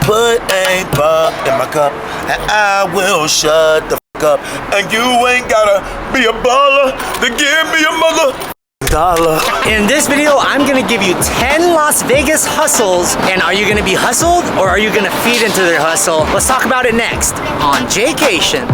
put a buck in my cup, and I will shut the fuck up. And you ain't gotta be a baller to give me a mother dollar. In this video, I'm gonna give you 10 Las Vegas hustles. And are you gonna be hustled or are you gonna feed into their hustle? Let's talk about it next on Jaycation.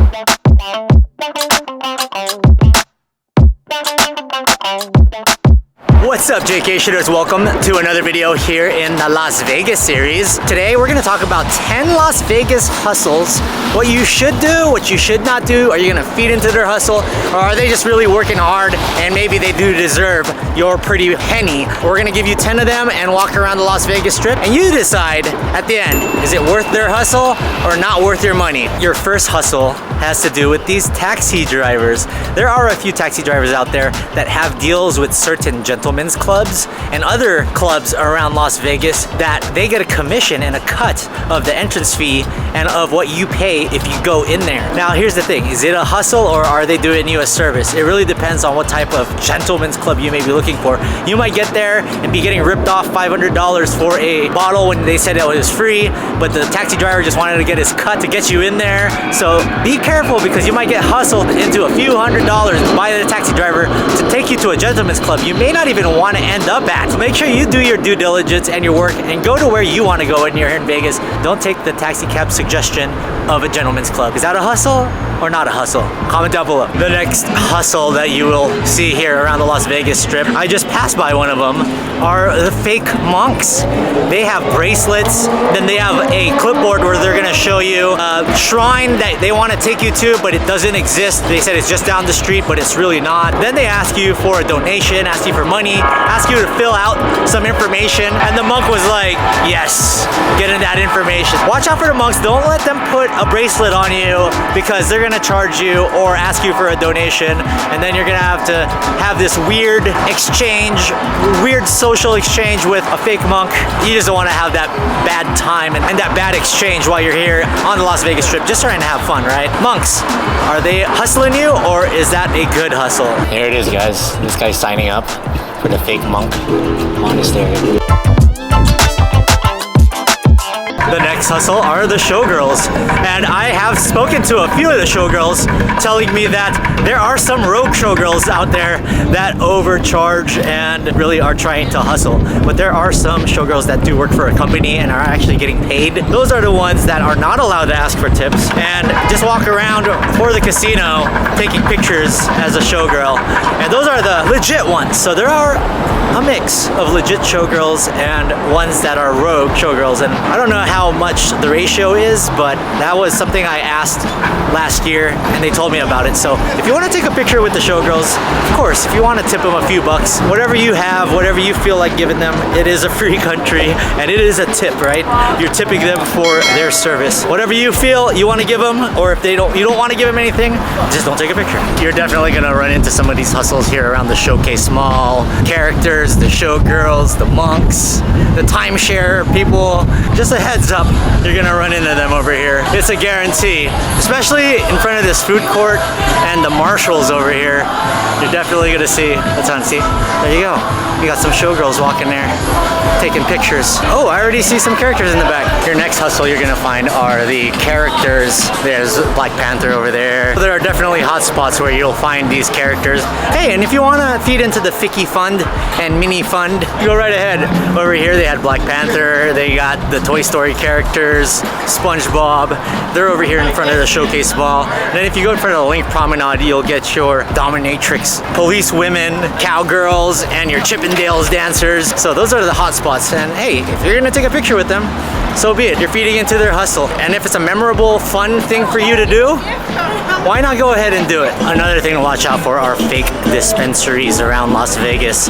What's up, Jaycationers? Welcome to another video here in the Las Vegas series. Today we're gonna talk about 10 Las Vegas hustles, what you should do, what you should not do. Are you gonna feed into their hustle, or are they just really working hard and maybe they do deserve your pretty penny? We're gonna give you 10 of them and walk around the Las Vegas Strip, and you decide at the end, is it worth their hustle or not worth your money? Your first hustle has to do with these taxi drivers. There are a few taxi drivers out there that have deals with certain gentlemen's clubs and other clubs around Las Vegas that they get a commission and a cut of the entrance fee and of what you pay if you go in there. Now here's the thing, is it a hustle or are they doing you a service? It really depends on what type of gentlemen's club you may be looking for. You might get there and be getting ripped off $500 for a bottle when they said it was free, but the taxi driver just wanted to get his cut to get you in there. So be careful, because you might get hustled into a few $100s by the taxi driver to take you to a gentleman's club you may not even want to end up at. So make sure you do your due diligence and your work and go to where you want to go when you're here in Vegas. Don't take the taxi cab suggestion of a gentleman's club. Is that a hustle or not a hustle? Comment down below. The next hustle that you will see here around the Las Vegas Strip, I just passed by one of them, are the fake monks. They have bracelets, then they have a clipboard where they're gonna show you a shrine that they want to take you to, but it doesn't exist. They said it's just down the street, but it's really not. Then they ask you for a donation, ask you for money, ask you to fill out some information, and the monk was like, yes, get in that information. Watch out for the monks. Don't let them put a bracelet on you, because they're gonna charge you or ask you for a donation, and then you're gonna have to have this weird exchange, weird social exchange with a fake monk. You just don't want to have that bad time and that bad exchange while you're here on the Las Vegas Strip, just trying to have fun, right? Monks, are they hustling you, or is that a good hustle? Here it is, guys. This guy's signing up for the fake monk monastery. The next hustle are the showgirls, and I have spoken to a few of the showgirls telling me that there are some rogue showgirls out there that overcharge and really are trying to hustle, but there are some showgirls that do work for a company and are actually getting paid. Those are the ones that are not allowed to ask for tips and just walk around for the casino taking pictures as a showgirl, and those are the legit ones. So there are a mix of legit showgirls and ones that are rogue showgirls, and I don't know how much the ratio is, but that was something I asked last year and they told me about it. So if you want to take a picture with the showgirls, of course, if you want to tip them a few bucks, whatever you have, whatever you feel like giving them, it is a free country and it is a tip, right? You're tipping them for their service. Whatever you feel you want to give them, or if you don't want to give them anything, just don't take a picture. You're definitely gonna run into some of these hustles here around the Showcase Mall. Characters, the showgirls, the monks, the timeshare people. Just a heads up, you're gonna run into them over here. It's a guarantee, especially in front of this food court and the Marshalls over here. You're definitely gonna see. Let's see. There you go. You got some showgirls walking there, taking pictures. Oh, I already see some characters in the back. Your next hustle you're gonna find are the characters. There's Black Panther over there. There are definitely hot spots where you'll find these characters. Hey, and if you wanna feed into the Ficky Fund and Mini Fund, go right ahead. Over here they had Black Panther, they got the Toy Story characters, SpongeBob. They're over here in front of the Showcase Mall. And then if you go in front of the Link Promenade, you'll get your dominatrix, police women, cowgirls, and your Chippendales dancers. So those are the hot spots. And hey, if you're gonna take a picture with them, so be it. You're feeding into their hustle. And if it's a memorable, fun thing for you to do, why not go ahead and do it? Another thing to watch out for are fake dispensaries around Las Vegas,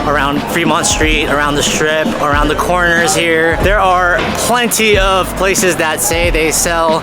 around Fremont Street, around the Strip, around the corners here. There are plenty of places that say they sell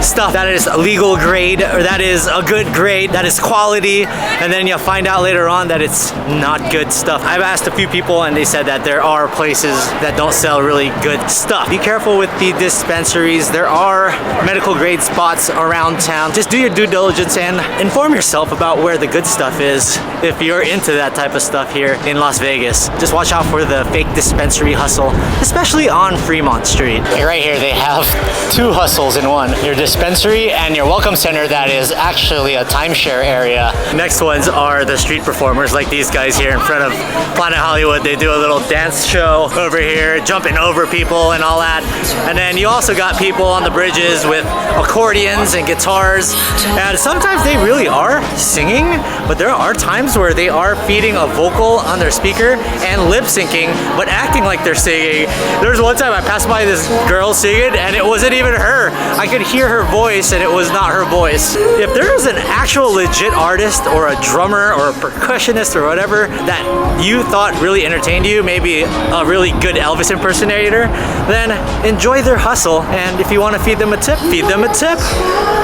stuff that is a legal grade, or that is a good grade, that is quality, and then you'll find out later on that it's not good stuff. I've asked a few people and they said that there are places that don't sell really good stuff. Be careful with the dispensaries. There are medical grade spots around town. Just do your due diligence and inform yourself about where the good stuff is if you're into that type of stuff here in Las Vegas. Just watch out for the fake dispensary hustle, especially on Fremont Street. Right here, they have two hustles in one. Your dispensary and your welcome center that is actually a timeshare area. Next ones are the street performers like these guys here in front of Planet Hollywood. They do a little dance show over here, jumping over people and all that. And then you also got people on the bridges with accordions and guitars. And sometimes they really are singing, but there are times where they are feeding a vocal on their speaker and lip syncing, but acting like they're singing. There was one time I passed by this girl singing and it wasn't even her. I could hear her voice and it was not her voice. If there is an actual legit artist or a drummer or a percussionist or whatever that you thought really entertained you, maybe a really good Elvis impersonator, then enjoy their hustle. And if you want to feed them a tip, feed them a tip.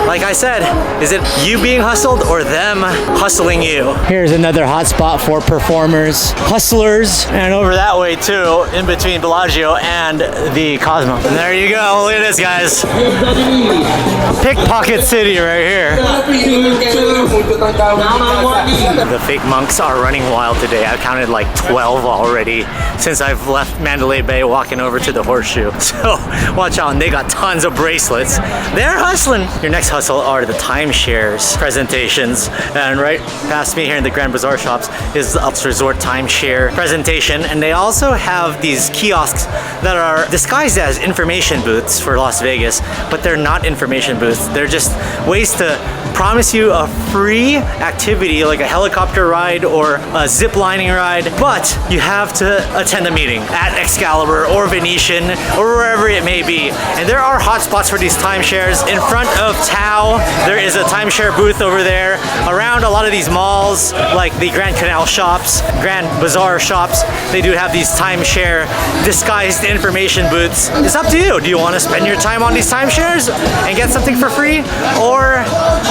Like I said, is it you being hustled or them hustling you? Here's another hot spot for performers, hustlers, and over that way too, in between Bellagio and the Cosmo. And there you go, look at this, guys. Pickpocket City right here. The fake monks are running wild today. I've counted like 12 already since I've left Mandalay Bay walking over to the Horseshoe. So watch out, and they got tons of bracelets. They're hustling. Your next hustle are the timeshares presentations. And right past me here in the Grand Bazaar shops is the Alps Resort timeshare presentation. And they also have these kiosks that are disguised as information booths for Las Vegas, but they're not information booths. They're just ways to promise you a free activity like a helicopter ride or a zip lining ride, but you have to attend a meeting at Excalibur or Venetian or wherever it may be. And there are hotspots for these timeshares. In front of Tao, there is a timeshare booth over there. Around a lot of these malls, like the Grand Canal shops, Grand Bazaar shops, they do have these timeshare disguised information booths. It's up to you. Do you want to spend your time on these timeshares and get something for free, or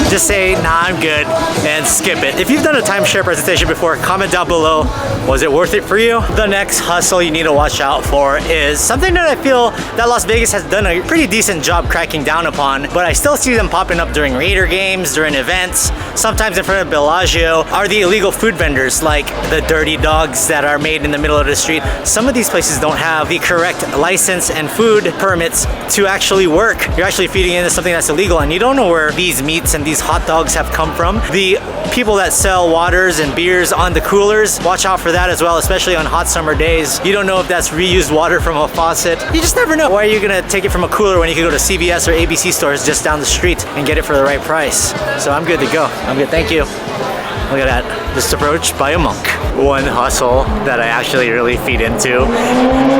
just say, nah, I'm good, and skip it? If you've done a timeshare presentation before, comment down below. Was it worth it for you? The next hustle you need to watch out for is something that I feel that Las Vegas has done a pretty decent job cracking down upon, but I still see them popping up during Raider games, during events, sometimes in front of Bellagio, are the illegal food vendors like the dirty dogs that are made in the middle of the street. Some of these places don't have the correct license and food permits to actually work. You're actually feeding into something that's illegal, and you don't know where these meats and these hot dogs have come from. The people that sell waters and beers on the coolers, watch out for that as well, especially on hot summer days. You don't know if that's reused water from a faucet. You just never know. Why are you gonna take it from a cooler when you can go to CVS or ABC stores just down the street and get it for the right price? So I'm good to go. I'm good, thank you. Look at that, just approached by a monk. One hustle that I actually really feed into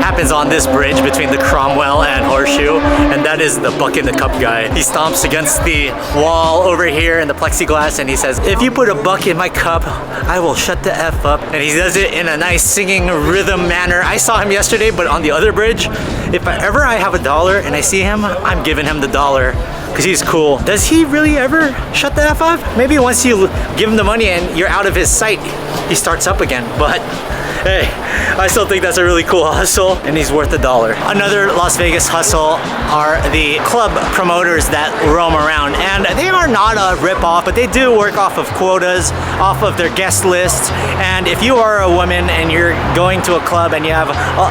happens on this bridge between the Cromwell and Horseshoe, and that is the buck in the cup guy. He stomps against the wall over here in the plexiglass and he says, if you put a buck in my cup, I will shut the F up. And he does it in a nice singing rhythm manner. I saw him yesterday, but on the other bridge. If ever I have $1 and I see him, I'm giving him the $1. Because he's cool. Does he really ever shut the F up? Maybe once you give him the money and you're out of his sight, he starts up again. But hey, I still think that's a really cool hustle, and he's worth $1. Another Las Vegas hustle are the club promoters that roam around, and they are not a rip-off, but they do work off of quotas, off of their guest lists. And if you are a woman and you're going to a club and you have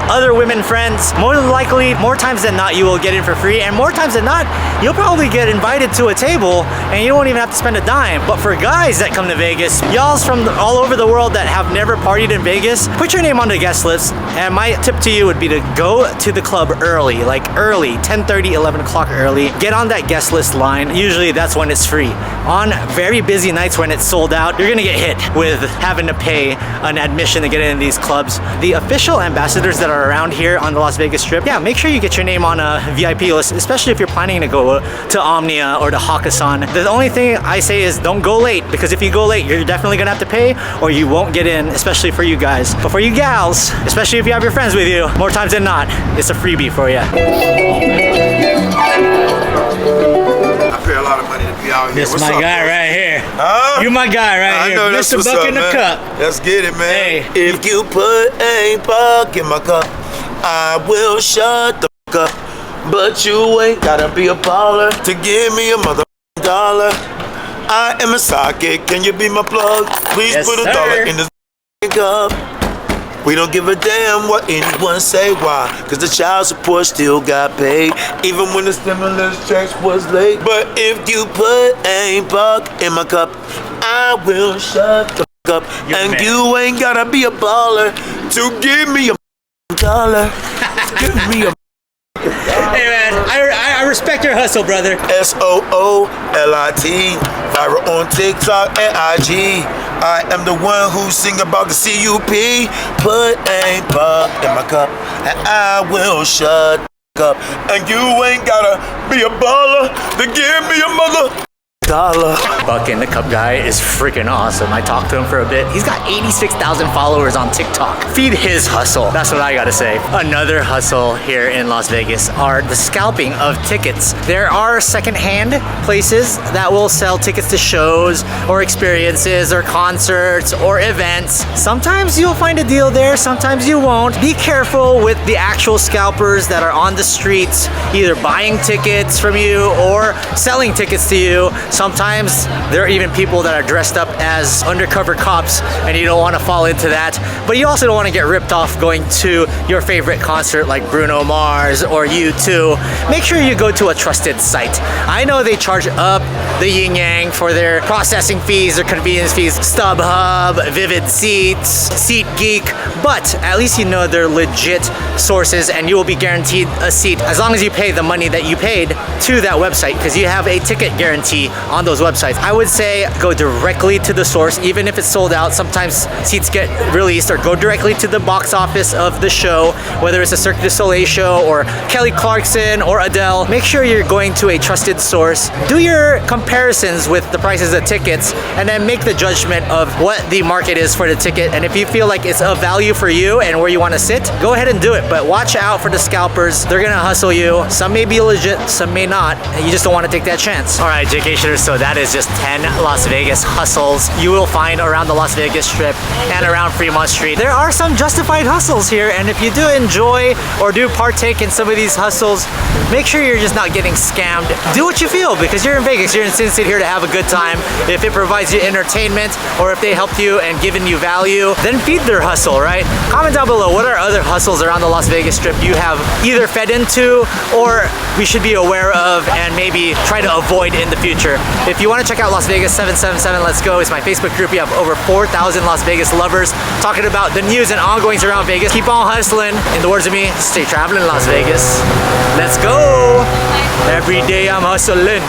other women friends, more likely, more times than not, you will get in for free, and more times than not, you'll probably get invited to a table and you won't even have to spend a dime. But for guys that come to Vegas, y'all's from all over the world that have never partied in Vegas, put your name on the guest list. And my tip to you would be to go to the club early, like early, 10:30, 11 o'clock early. Get on that guest list line. Usually that's when it's free. On very busy nights when it's sold out, you're gonna get hit with having to pay an admission to get in these clubs. The official ambassadors that are around here on the Las Vegas Strip, yeah, make sure you get your name on a VIP list, especially if you're planning to go to Omnia or to Hakkasan. The only thing I say is don't go late, because if you go late, you're definitely gonna have to pay or you won't get in, especially for you guys. But for you gals, especially if you have your friends with you, more times than not, it's a freebie for you. out here. This What's my up, guy bro? right here. Huh? You my guy right I here. know that's Mr. what's Buck up, in the man. cup. Let's get it, man. Hey. If you put a buck in my cup, I will shut the fuck up. But you ain't gotta be a baller to give me a motherfucking dollar. I am a socket. Can you be my plug? Please Yes, put a sir. dollar in this cup. We don't give a damn what anyone say. Why? Cause the child support still got paid, even when the stimulus checks was late. But if you put a buck in my cup, I will shut the fuck up. You're the And man. you ain't gotta be a baller to give me a dollar. Give me a Hey man, I respect your hustle, brother. SOOLIT, viral on TikTok and IG. I am the one who sing about the CUP. Put a buck in my cup, and I will shut the up. And you ain't gotta be a baller to give me a mother dollar. Buck in the Cup guy is freaking awesome. I talked to him for a bit. He's got 86,000 followers on TikTok. Feed his hustle. That's what I gotta say. Another hustle here in Las Vegas are the scalping of tickets. There are secondhand places that will sell tickets to shows or experiences or concerts or events. Sometimes you'll find a deal there, sometimes you won't. Be careful with the actual scalpers that are on the streets, either buying tickets from you or selling tickets to you. Sometimes there are even people that are dressed up as undercover cops and you don't want to fall into that. But you also don't want to get ripped off going to your favorite concert like Bruno Mars or U2. Make sure you go to a trusted site. I know they charge up the yin yang for their processing fees, their convenience fees, StubHub, Vivid Seats, SeatGeek, but at least you know they're legit sources and you will be guaranteed a seat as long as you pay the money that you paid to that website, because you have a ticket guarantee on those websites. I would say go directly to the source, even if it's sold out. Sometimes seats get released, or go directly to the box office of the show, whether it's a Cirque du Soleil show or Kelly Clarkson or Adele. Make sure you're going to a trusted source. Do your comparisons with the prices of tickets and then make the judgment of what the market is for the ticket. And if you feel like it's of value for you and where you want to sit, go ahead and do it. But watch out for the scalpers. They're gonna hustle you. Some may be legit, some may not. And you just don't want to take that chance. All right, Jaycationers, so that is just 10 Las Vegas hustles you will find around the Las Vegas Strip and around Fremont Street. There are some justified hustles here, and if you do enjoy or do partake in some of these hustles, make sure you're just not getting scammed. Do what you feel, because you're in Vegas, you're in Sin City here to have a good time. If it provides you entertainment, or if they helped you and given you value, then feed their hustle, right? Comment down below, what are other hustles around the Las Vegas Strip you have either fed into or we should be aware of and maybe try to avoid in the future. If you want to check out Las Vegas 777 Let's Go, it's my Facebook group. You have over 4,000 Las Vegas lovers talking about the news and ongoings around Vegas. Keep on hustling. In the words of me, stay traveling Las Vegas. Let's go. Every day I'm hustling.